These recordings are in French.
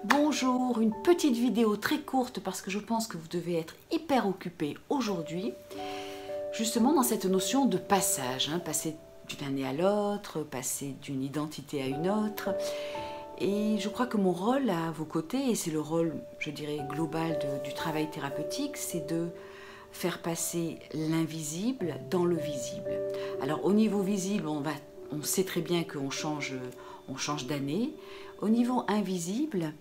Bonjour, une petite vidéo très courte parce que je pense que vous devez être hyper occupé aujourd'hui, justement dans cette notion de passage, passer d'une année à l'autre, passer d'une identité à une autre. Et je crois que mon rôle à vos côtés, et c'est le rôle, je dirais, global du travail thérapeutique, c'est de faire passer l'invisible dans le visible. Alors au niveau visible, on sait très bien qu'on change d'année. Au niveau invisible,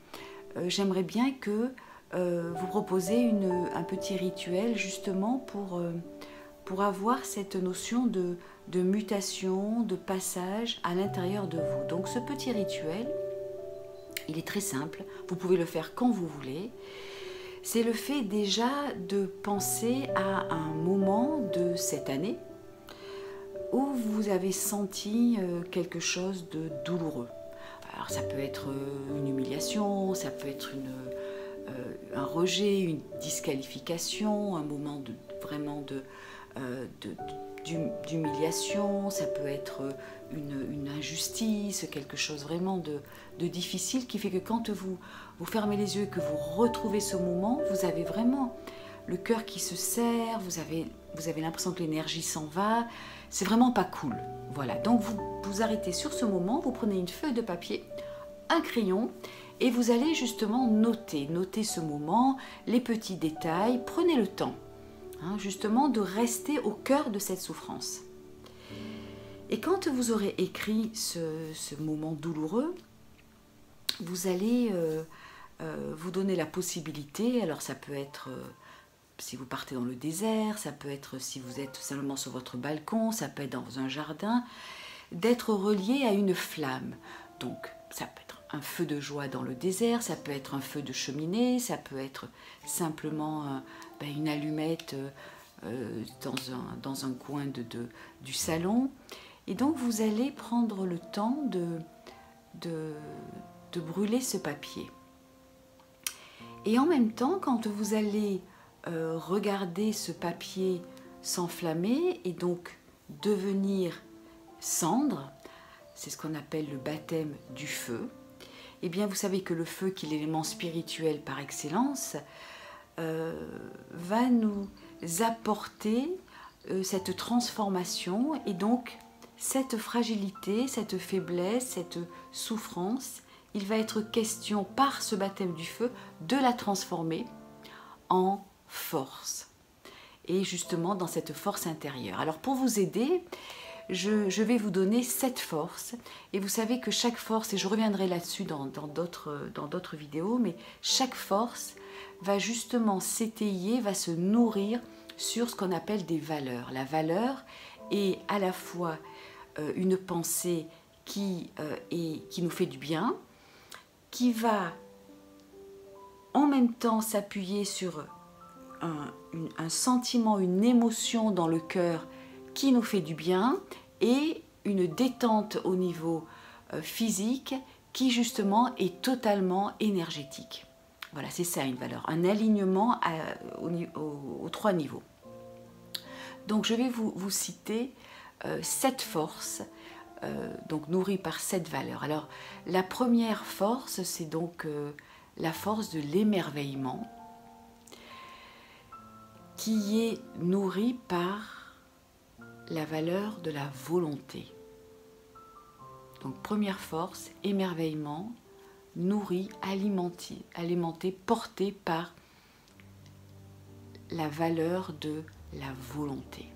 j'aimerais bien que vous proposiez un petit rituel justement pour avoir cette notion de mutation, de passage à l'intérieur de vous. Donc ce petit rituel, il est très simple, vous pouvez le faire quand vous voulez. C'est le fait déjà de penser à un moment de cette année où vous avez senti quelque chose de douloureux. Alors ça peut être une humiliation, ça peut être un rejet, une disqualification, un moment d'humiliation, ça peut être une injustice, quelque chose vraiment de difficile qui fait que quand vous fermez les yeux et que vous retrouvez ce moment, vous avez vraiment le cœur qui se serre, vous avez l'impression que l'énergie s'en va, c'est vraiment pas cool. Voilà, donc vous arrêtez sur ce moment, vous prenez une feuille de papier, un crayon, et vous allez justement noter ce moment, les petits détails, prenez le temps, justement de rester au cœur de cette souffrance. Et quand vous aurez écrit ce moment douloureux, vous allez vous donner la possibilité, alors ça peut être si vous partez dans le désert, ça peut être si vous êtes seulement sur votre balcon, ça peut être dans un jardin, d'être relié à une flamme. Donc ça peut être un feu de joie dans le désert, ça peut être un feu de cheminée, ça peut être simplement une allumette dans un coin du salon. Et donc vous allez prendre le temps de brûler ce papier. Et en même temps, quand vous allez regarder ce papier s'enflammer et donc devenir cendre, c'est ce qu'on appelle le baptême du feu. Eh bien, vous savez que le feu, qui est l'élément spirituel par excellence, va nous apporter cette transformation et donc cette fragilité, cette faiblesse, cette souffrance, il va être question par ce baptême du feu de la transformer en force et justement dans cette force intérieure. Alors pour vous aider, je vais vous donner 7 forces et vous savez que chaque force, et je reviendrai là-dessus dans d'autres vidéos, mais chaque force va justement s'étayer, va se nourrir sur ce qu'on appelle des valeurs. La valeur est à la fois une pensée qui nous fait du bien, qui va en même temps s'appuyer sur un sentiment, une émotion dans le cœur qui nous fait du bien et une détente au niveau physique qui justement est totalement énergétique. Voilà, c'est ça une valeur, un alignement aux 3 niveaux. Donc je vais vous citer 7 forces, donc nourries par 7 valeurs. Alors la première force, c'est donc la force de l'émerveillement, qui est nourrie par la valeur de la volonté. Donc première force, émerveillement, nourri, alimenté, porté par la valeur de la volonté.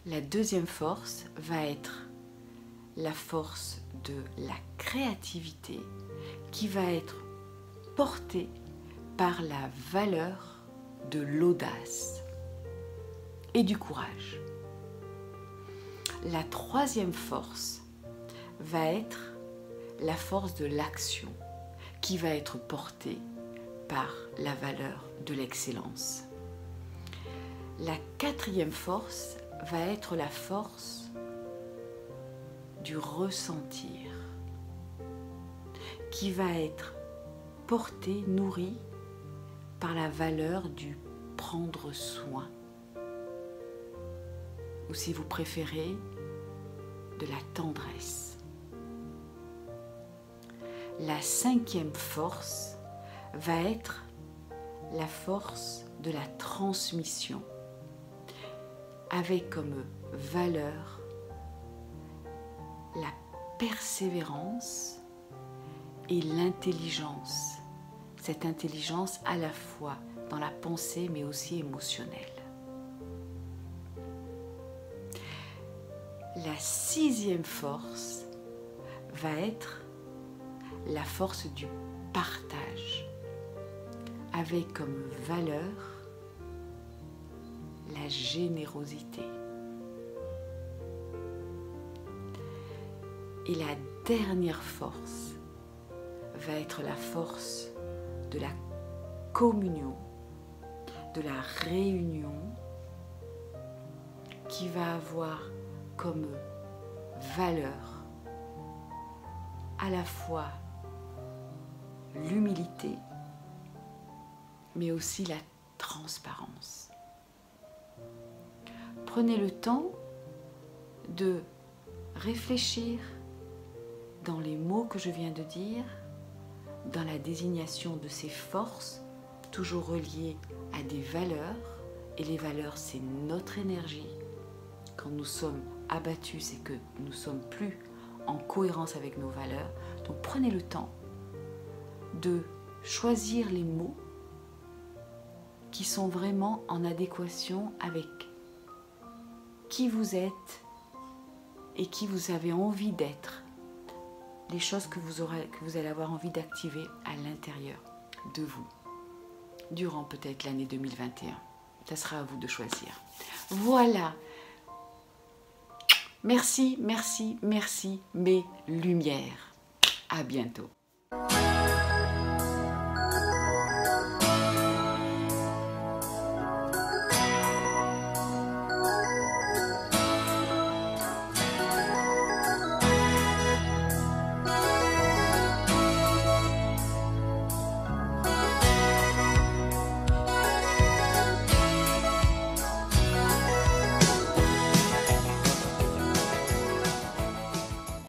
La deuxième force va être la force de la créativité, qui va être portée par la valeur de l'audace et du courage. La troisième force va être la force de l'action, qui va être portée par la valeur de l'excellence. La quatrième force va être la force du ressentir, qui va être portée, nourrie par la valeur du prendre soin, ou si vous préférez, de la tendresse. La cinquième force va être la force de la transmission, avec comme valeur la persévérance et l'intelligence. Cette intelligence à la fois dans la pensée mais aussi émotionnelle. La 6e force va être la force du partage, avec comme valeur la générosité. Et la dernière force va être la force de la communion, de la réunion, qui va avoir comme valeur à la fois l'humilité, mais aussi la transparence. Prenez le temps de réfléchir dans les mots que je viens de dire, dans la désignation de ces forces, toujours reliées à des valeurs, et les valeurs, c'est notre énergie. Quand nous sommes abattus, c'est que nous ne sommes plus en cohérence avec nos valeurs. Donc prenez le temps de choisir les mots qui sont vraiment en adéquation avec qui vous êtes et qui vous avez envie d'être, les choses que vous allez avoir envie d'activer à l'intérieur de vous, durant peut-être l'année 2021. Ça sera à vous de choisir. Voilà. Merci, merci, merci, mes lumières. À bientôt.